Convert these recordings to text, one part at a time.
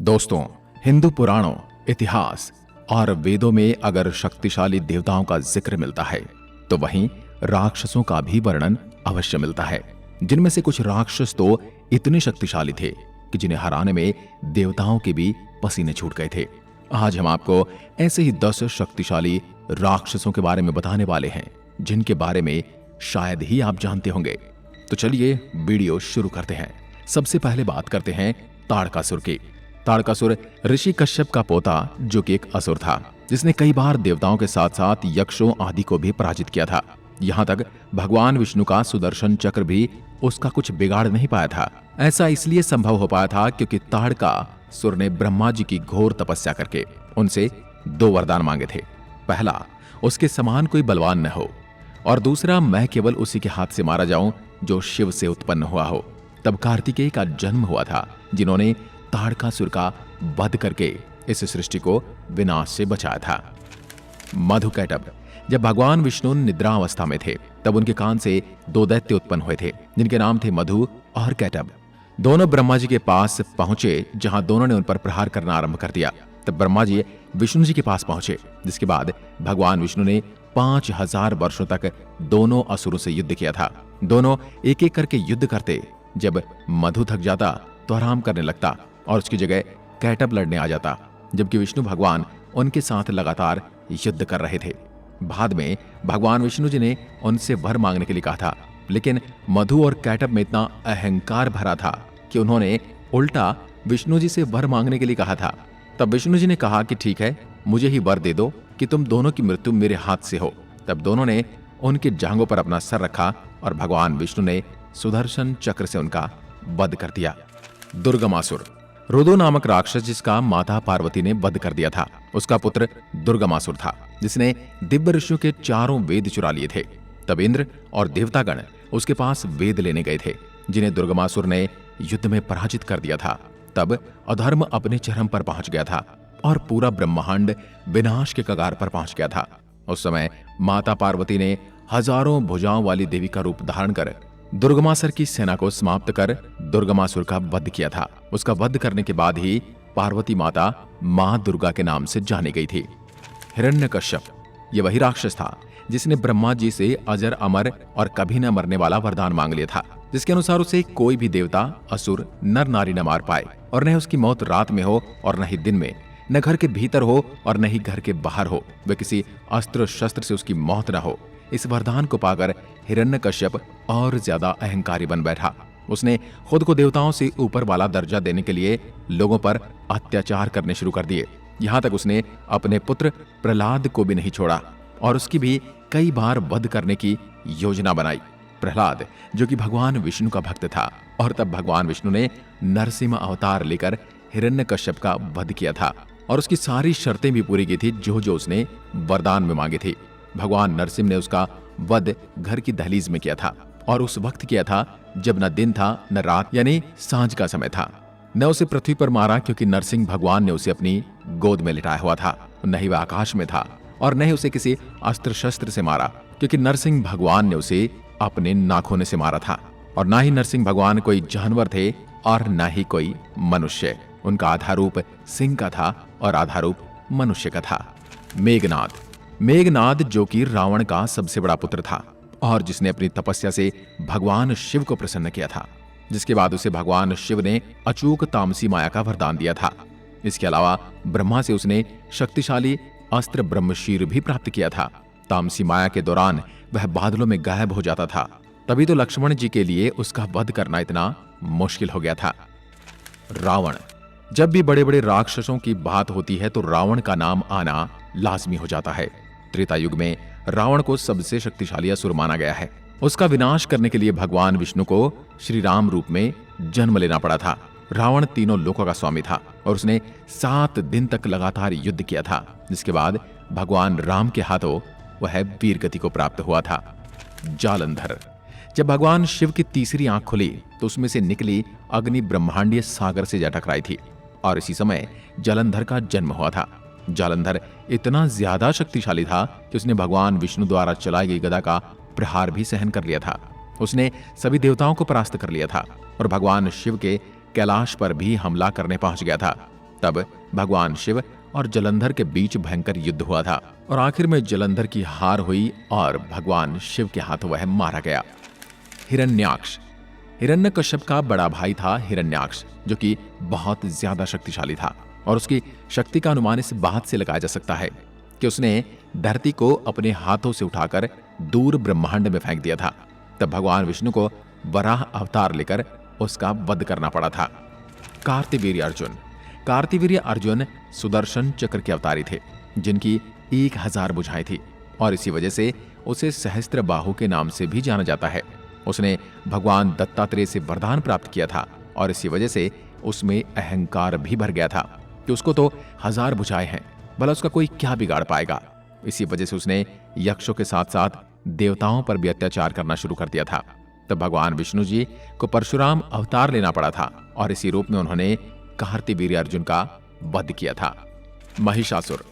दोस्तों, हिंदू पुराणों, इतिहास और वेदों में अगर शक्तिशाली देवताओं का जिक्र मिलता है तो वहीं राक्षसों का भी वर्णन अवश्य मिलता है, जिनमें से कुछ राक्षस तो इतने शक्तिशाली थे कि जिन्हें हराने में देवताओं के भी पसीने छूट गए थे। आज हम आपको ऐसे ही 10 शक्तिशाली राक्षसों के बारे में बताने वाले हैं जिनके बारे में शायद ही आप जानते होंगे। तो चलिए वीडियो शुरू करते हैं। सबसे पहले बात करते हैं ताड़कासुर की। ताड़कासुर ऋषि कश्यप का पोता जो कि एक असुर था, जिसने कई बार देवताओं के साथ साथ यक्षों आदि को भी पराजित किया था। यहाँ तक भगवान विष्णु का सुदर्शन चक्र भी उसका कुछ बिगाड़ नहीं पाया था। ऐसा इसलिए संभव हो पाया था क्योंकि ताड़कासुर ने ब्रह्मा जी की घोर तपस्या करके उनसे 2 वरदान मांगे थे। पहला, उसके समान कोई बलवान न हो, और दूसरा, मैं केवल उसी के हाथ से मारा जाऊं जो शिव से उत्पन्न हुआ हो। तब कार्तिकेय का जन्म हुआ था, जिन्होंने ताड़कासुर का वध करके इस सृष्टि को विनाश से बचाया था। मधुकैटभ। जब भगवान विष्णु निद्रावस्था में थे तब उनके कान से 2 दैत्य उत्पन्न हुए थे, जिनके नाम थे मधु और कैटभ। दोनों ब्रह्मा जी के पास पहुंचे, जहां दोनों ने उन पर प्रहार करना आरंभ कर दिया। तब ब्रह्मा जी विष्णु जी के पास पहुंचे, जिसके बाद भगवान विष्णु ने 5000 वर्षों तक दोनों असुरों से युद्ध किया था। दोनों एक एक करके युद्ध करते। जब मधु थक जाता तो आराम करने लगता और उसकी जगह कैटभ लड़ने आ जाता, जबकि विष्णु भगवान उनके साथ लगातार युद्ध कर रहे थे। बाद में भगवान विष्णु जी ने उनसे वर मांगने के लिए कहा था, लेकिन मधु और कैटभ में इतना अहंकार भरा था कि उन्होंने उल्टा विष्णु जी से वर मांगने के लिए कहा था। तब विष्णु जी ने कहा कि ठीक है, मुझे ही वर दे दो कि तुम दोनों की मृत्यु मेरे हाथ से हो। तब दोनों ने उनके जांघों पर अपना सर रखा और भगवान विष्णु ने सुदर्शन चक्र से उनका वध कर दिया। दुर्गमासुर। रुदो नामक राक्षस जिसका माता पार्वती ने वध कर दिया था, उसका पुत्र दुर्गमासुर था, जिसने दिव्य ऋषियों के 4 वेद चुरा लिए थे। तब इंद्र और देवतागण उसके पास वेद लेने गए थे, जिन्हें दुर्गमासुर ने युद्ध में पराजित कर दिया था। तब अधर्म अपने चरम पर पहुंच गया था और पूरा ब्रह्मांड विनाश के कगार पर पहुंच गया था। उस समय माता पार्वती ने हजारों भुजाओं वाली देवी का रूप धारण कर दुर्गमासुर की सेना को समाप्त कर दुर्गमासुर का वध किया था। उसका वध करने के बाद ही पार्वती माता मां दुर्गा के नाम से जानी गई थी। हिरण्यकश्यप। यह वही राक्षस था जिसने ब्रह्मा जी से अजर अमर और कभी न मरने वाला वरदान मांग लिया था, जिसके अनुसार उसे कोई भी देवता असुर नर नारी न मार पाए, और न उसकी मौत रात में हो और न ही दिन में, न घर के भीतर हो और न ही घर के बाहर हो, वे किसी अस्त्र शस्त्र से उसकी मौत न हो। इस वरदान को पाकर हिरण्यकश्यप और ज्यादा अहंकारी बन बैठा। उसने खुद को देवताओं से ऊपर वाला दर्जा देने के लिए लोगों पर अत्याचार करने शुरू कर दिए। यहाँ तक उसने अपने पुत्र प्रहलाद को भी नहीं छोड़ा और उसकी भी कई बार वध करने की योजना बनाई। प्रहलाद जो कि भगवान विष्णु का भक्त था, और तब भगवान विष्णु ने नरसिंह अवतार लेकर हिरण्यकश्यप का वध किया था और उसकी सारी शर्तें भी पूरी की थी जो जो उसने वरदान में मांगी थी। भगवान नरसिंह ने उसका वध घर की दहलीज में किया था, और उस वक्त किया था जब न दिन था न रात, यानी सांझ का समय था। न उसे पृथ्वी पर मारा क्योंकि नरसिंह भगवान ने उसे अपनी गोद में लिटाया हुआ था, न ही वह आकाश में था, और न ही उसे किसी अस्त्र शस्त्र से मारा क्योंकि नरसिंह भगवान ने उसे अपने नाखून से मारा था। और न ही नरसिंह भगवान कोई जानवर थे और न ही कोई मनुष्य। उनका आधा रूप सिंह का था और आधा रूप मनुष्य का था। मेघनाद। मेघनाद जो कि रावण का सबसे बड़ा पुत्र था और जिसने अपनी तपस्या से भगवान शिव को प्रसन्न किया था, जिसके बाद उसे भगवान शिव ने अचूक तामसी माया का वरदान दिया था। इसके अलावा ब्रह्मा से उसने शक्तिशाली अस्त्र ब्रह्मशीर भी प्राप्त किया था। तामसी माया के दौरान वह बादलों में गायब हो जाता था, तभी तो लक्ष्मण जी के लिए उसका वध करना इतना मुश्किल हो गया था। रावण। जब भी बड़े बड़े राक्षसों की बात होती है तो रावण का नाम आना लाजमी हो जाता है। त्रेता युग में रावण को सबसे शक्तिशाली असुर माना गया है। उसका विनाश करने के लिए भगवान विष्णु को श्री राम रूप में जन्म लेना पड़ा था। रावण तीनों लोकों का स्वामी था और उसने 7 दिन तक लगातार युद्ध किया था, जिसके बाद भगवान राम के हाथों वह वीर गति को प्राप्त हुआ था। जालंधर। जब भगवान शिव की तीसरी आंख खुली तो उसमें से निकली अग्नि ब्रह्मांडीय सागर से जा टकराई थी, और इसी समय जालंधर का जन्म हुआ था। जालंधर इतना ज्यादा शक्तिशाली था कि उसने भगवान विष्णु द्वारा चलाई गई गदा का प्रहार भी सहन कर लिया था। उसने सभी देवताओं को परास्त कर लिया था और भगवान शिव के कैलाश पर भी हमला करने पहुंच गया था। तब भगवान शिव और जलंधर के बीच भयंकर युद्ध हुआ था और आखिर में जलंधर की हार हुई और भगवान शिव के हाथों वह मारा गया। हिरण्याक्ष। हिरण्यकश्यप का बड़ा भाई था हिरण्याक्ष, जो कि बहुत ज्यादा शक्तिशाली था और उसकी शक्ति का अनुमान इस बात से लगाया जा सकता है कि उसने धरती को अपने हाथों से उठाकर दूर ब्रह्मांड में फेंक दिया था। तब भगवान विष्णु को वराह अवतार लेकर उसका वध करना पड़ा था। कार्तिवीर्य अर्जुन। कार्तिवीर्य अर्जुन सुदर्शन चक्र के अवतारी थे, जिनकी 1000 भुजाएं थी और इसी वजह से उसे सहस्त्र बाहु के नाम से भी जाना जाता है। उसने भगवान दत्तात्रेय से वरदान प्राप्त किया था और इसी वजह से उसमें अहंकार भी भर गया था कि उसको तो 1000 भुजाएं हैं, भला उसका कोई क्या बिगाड़ पाएगा। इसी वजह से उसने यक्षों के साथ साथ देवताओं पर भी अत्याचार करना शुरू कर दिया था। तब भगवान विष्णु जी को परशुराम अवतार लेना पड़ा था और इसी रूप में उन्होंने कार्तिवीर्य अर्जुन का वध किया था। महिषासुर।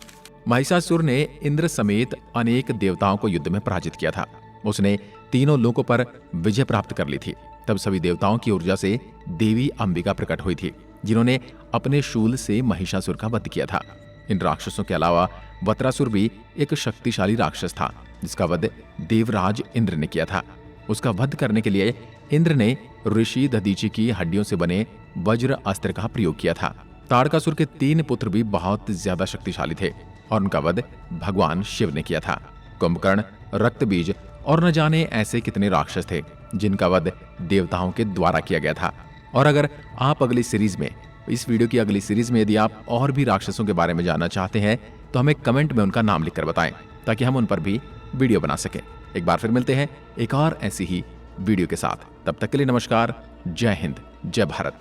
महिषासुर ने इंद्र समेत अनेक देवताओं को युद्ध में पराजित किया था। उसने तीनों लोकों पर विजय प्राप्त कर ली थी। तब सभी देवताओं की ऊर्जा से देवी अंबिका प्रकट हुई थी, जिन्होंने अपने शूल से महिषासुर का वध किया था। इन राक्षसों के अलावा वत्रासुर भी एक शक्तिशाली राक्षस था, जिसका वध देवराज इंद्र ने किया था। उसका वध करने के लिए इंद्र ने ऋषि दधीचि की हड्डियों से बने वज्र अस्त्र का प्रयोग किया था। ताड़कासुर के 3 पुत्र भी बहुत ज्यादा शक्तिशाली थे और उनका वध भगवान शिव ने किया था। कुंभकर्ण, रक्तबीज और न जाने ऐसे कितने राक्षस थे जिनका वध देवताओं के द्वारा किया गया था। और अगर आप अगली सीरीज में, इस वीडियो की अगली सीरीज में यदि आप और भी राक्षसों के बारे में जानना चाहते हैं तो हमें कमेंट में उनका नाम लिखकर बताएं, ताकि हम उन पर भी वीडियो बना सकें। एक बार फिर मिलते हैं एक और ऐसी ही वीडियो के साथ। तब तक के लिए नमस्कार। जय हिंद, जय भारत।